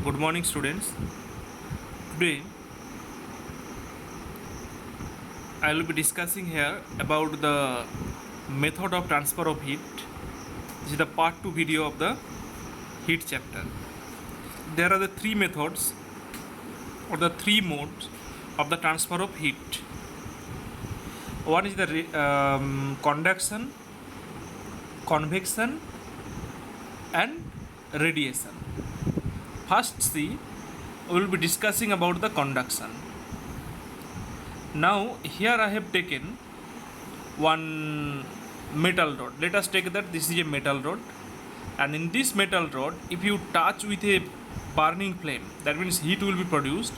Good morning, students. Today, I will be discussing here about the method of transfer of heat. This is the part 2 video of the heat chapter. There are the three methods or the three modes of the transfer of heat. One is the conduction, convection, and radiation. First, see, we will be discussing about the conduction. Now here I have taken one metal rod. Let us take that this is a metal rod, and in this metal rod if you touch with a burning flame, that means heat will be produced.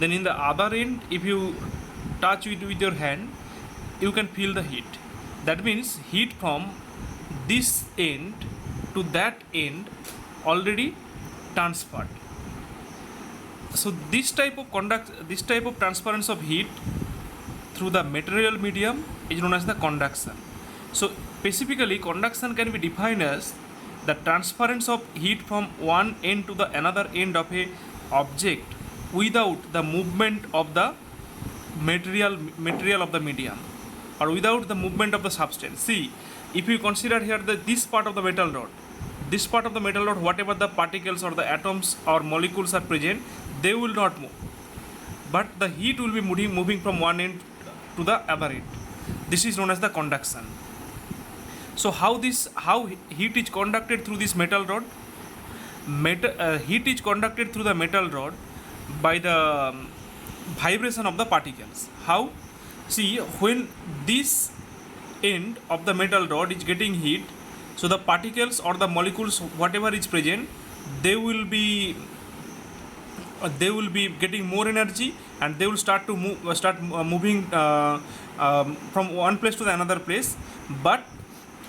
Then in the other end, if you touch it with your hand, you can feel the heat. That means heat from this end to that end already transferred. So this type of transference of heat through the material medium is known as the conduction. So specifically, conduction can be defined as the transference of heat from one end to the another end of a object without the movement of the material of the medium, or without the movement of the substance. See, if you consider here this part of the metal rod, whatever the particles or the atoms or molecules are present, they will not move, but the heat will be moving from one end to the other end. This is known as the conduction. So how heat is conducted through this metal rod? Heat is conducted through the metal rod by the vibration of the particles. How? See, when this end of the metal rod is getting heat, so the particles or the molecules, whatever is present, they will be getting more energy, and they will start moving from one place to the another place. But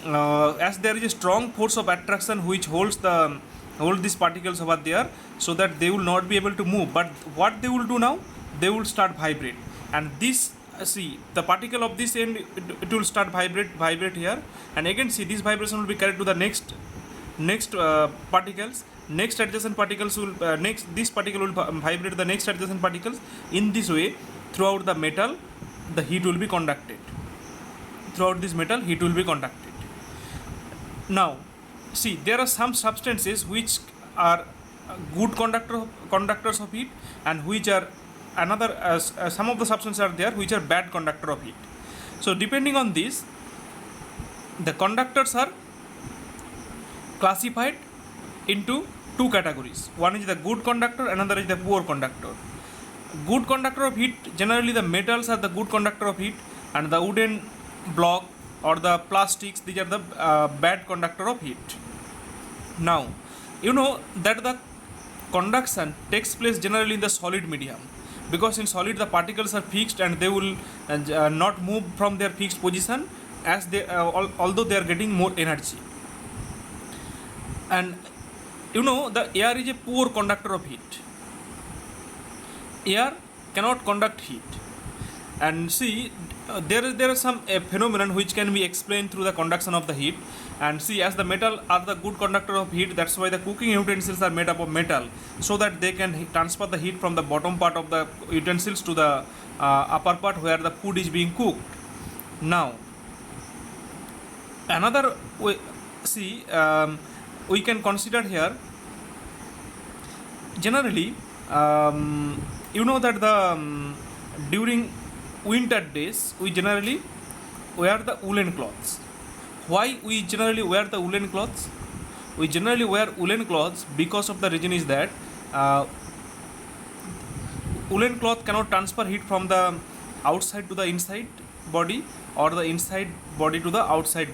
as there is a strong force of attraction which holds these particles over there, so that they will not be able to move. But what they will do now, they will start vibrate, and this, see, the particle of this end, it will start vibrate here, and again see, this vibration will be carried to the next particles. Next adjacent particles will this particle will vibrate the next adjacent particles. In this way, throughout the metal, the heat will be conducted. Now, see, there are some substances which are good conductors of heat, and which are some of the substances are there which are bad conductor of heat. So depending on this, the conductors are classified into two categories. One is the good conductor, another is the poor conductor. Good conductor of heat, generally the metals are the good conductor of heat, and the wooden block or the plastics, these are the bad conductor of heat. Now, you know that the conduction takes place generally in the solid medium, because in solid the particles are fixed, and they will not move from their fixed position, as they although they are getting more energy. And you know, the air is a poor conductor of heat. Air cannot conduct heat. And see, there is some phenomenon which can be explained through the conduction of the heat. And see, as the metal are the good conductor of heat, that's why the cooking utensils are made up of metal, so that they can transfer the heat from the bottom part of the utensils to the upper part where the food is being cooked. Now, another way, see, we can consider here, generally, you know that during winter days we generally wear the woolen clothes. Why we generally wear the woolen clothes? We generally wear woolen clothes because of the reason is that woolen cloth cannot transfer heat from the outside to the inside body, or the inside body to the outside.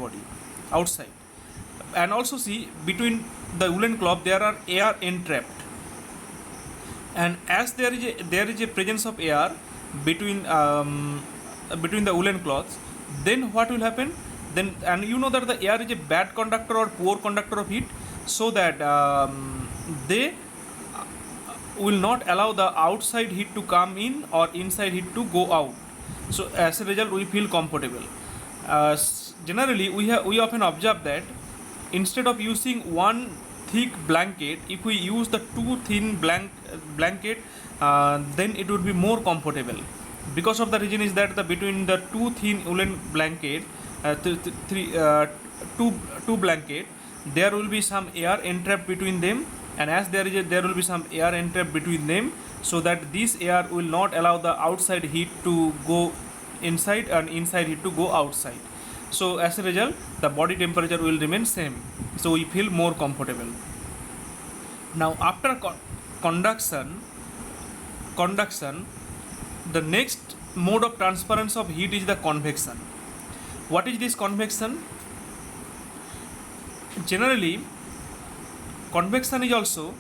And also see, between the woolen cloth there are air entrapped, and as there is a presence of air between the woolen cloths, then what will happen? Then, and you know that the air is a bad conductor or poor conductor of heat, so that they will not allow the outside heat to come in or inside heat to go out. So as a result, we feel comfortable. Generally, we often observe that instead of using one thick blanket, if we use the too thin blanket, then it would be more comfortable. Because of the reason is that the between the too thin woolen blanket, two blanket, there will be some air entrapped between them, and as there will be some air entrapped between them, so that this air will not allow the outside heat to go inside and inside heat to go outside. So as a result, the body temperature will remain same, so we feel more comfortable. Now after conduction, the next mode of transference of heat is the convection. What is this convection? Generally, convection is also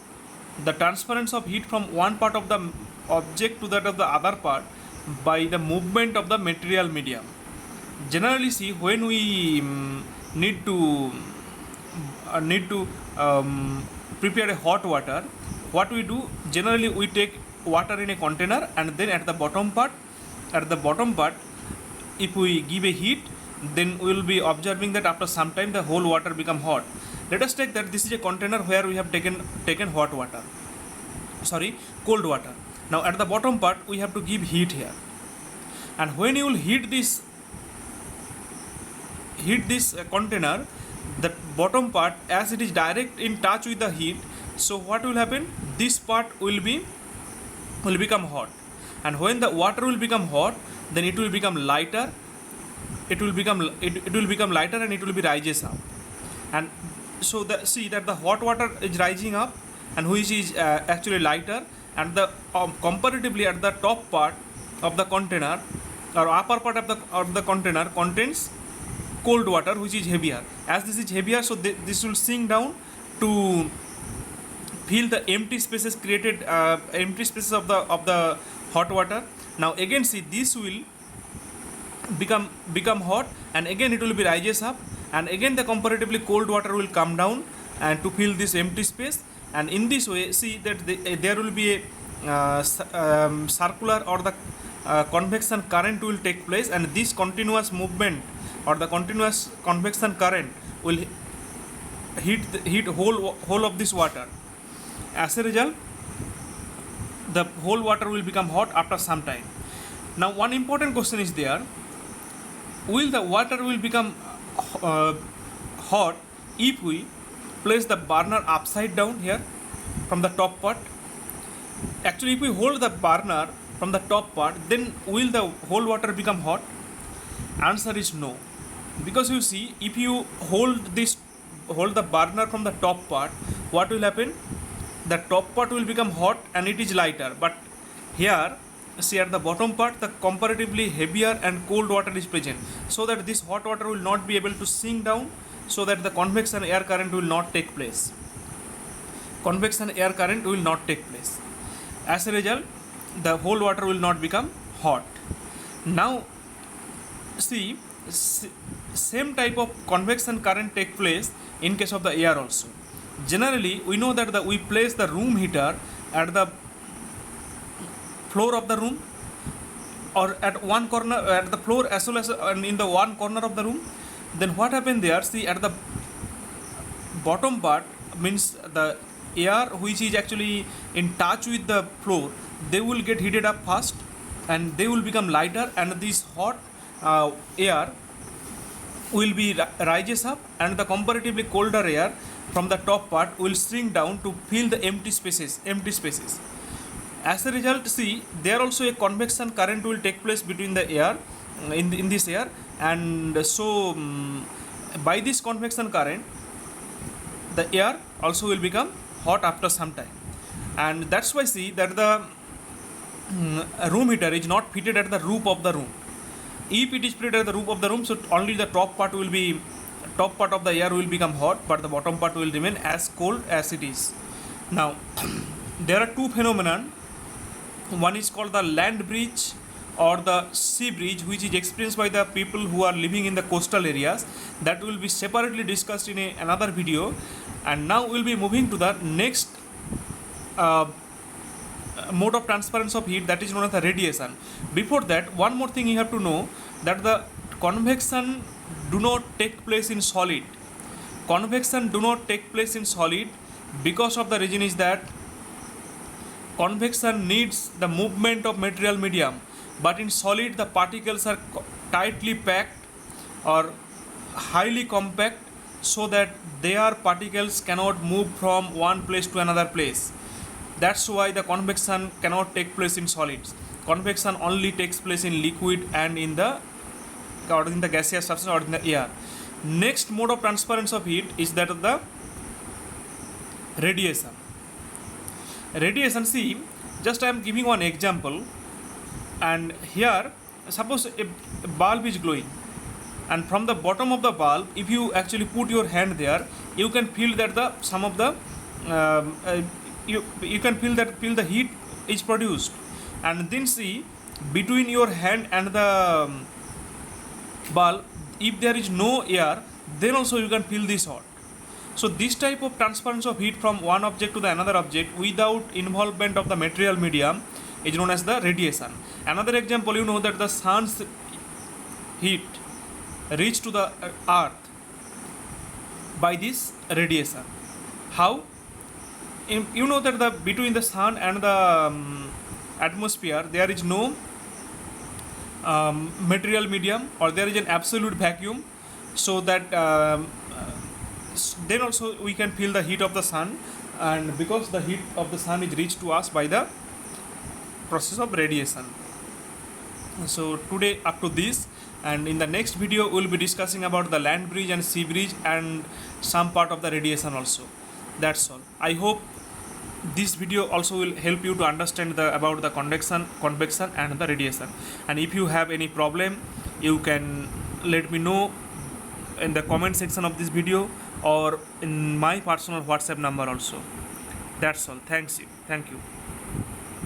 the transference of heat from one part of the object to that of the other part by the movement of the material medium. Generally, see, when we need to prepare a hot water, what we do, generally we take water in a container, and then at the bottom part, if we give a heat, then we will be observing that after some time the whole water become hot. Let us take that this is a container where we have taken cold water. Now at the bottom part we have to give heat here, and when you will heat this container, the bottom part, as it is direct in touch with the heat, so what will happen, this part will become hot, and when the water will become hot, then it will become lighter. It will become lighter, and it will be rises up, and so see that the hot water is rising up, and which is actually lighter, and the comparatively at the top part of the container or upper part of the container contains cold water, which is heavier. As this is heavier, so this will sink down to fill the empty spaces created, empty spaces of the hot water. Now again, see, this will become hot, and again it will be rises up, and again the comparatively cold water will come down and to fill this empty space, and in this way, see that there will be a circular or the convection current will take place, and this continuous movement or the continuous convection current will heat whole of this water. As a result, the whole water will become hot after some time. Now one important question is there: will the water will become hot if we place the burner upside down here from the top part? Actually, if we hold the burner from the top part, then will the whole water become hot? Answer is no, because you see, if you hold the burner from the top part, what will happen? The top part will become hot and it is lighter, but here, see, at the bottom part the comparatively heavier and cold water is present, so that this hot water will not be able to sink down, so that the convection air current will not take place. As a result, the whole water will not become hot. Now see, same type of convection current take place in case of the air also. Generally, we know that we place the room heater at the floor of the room, or at one corner, at the floor as well as in the one corner of the room. Then what happened there? See, at the bottom part, means the air which is actually in touch with the floor, they will get heated up fast, and they will become lighter, and this hot air will be rises up, and the comparatively colder air from the top part will shrink down to fill the empty spaces. As a result, see, there also a convection current will take place between the air in this air, and so by this convection current, the air also will become hot after some time, and that's why, see, that the room heater is not fitted at the roof of the room. If it is fitted at the roof of the room, so only the top part of the air will become hot, but the bottom part will remain as cold as it is. Now there are two phenomena. One is called the land bridge or the sea bridge, which is experienced by the people who are living in the coastal areas. That will be separately discussed in another video. And now we'll be moving to the next mode of transference of heat, that is known as the radiation. Before that, one more thing you have to know, that the convection do not take place in solid. Because of the reason is that convection needs the movement of material medium, but in solid the particles are tightly packed or highly compact, so that their particles cannot move from one place to another place. That's why the convection cannot take place in solids. Convection only takes place in liquid and in the gaseous substance or in the air. Next mode of transference of heat is that of the radiation. Radiation, see, just I am giving one example, and here suppose a bulb is glowing, and from the bottom of the bulb, if you actually put your hand there, you can feel that the some of the you can feel the heat is produced. And then see, between your hand and the bulb, if there is no air, then also you can feel this hot. So this type of transference of heat from one object to the another object without involvement of the material medium is known as the radiation. Another example, you know that the sun's heat reach to the earth by this radiation. How? You know that the between the sun and the atmosphere there is no material medium, or there is an absolute vacuum, so that then also we can feel the heat of the sun, and because the heat of the sun is reached to us by the process of radiation. So today up to this, and in the next video we will be discussing about the land bridge and sea bridge and some part of the radiation also. That's all. I hope this video also will help you to understand about the convection and the radiation. And if you have any problem, you can let me know in the comment section of this video or in my personal WhatsApp number also. That's all. Thank you.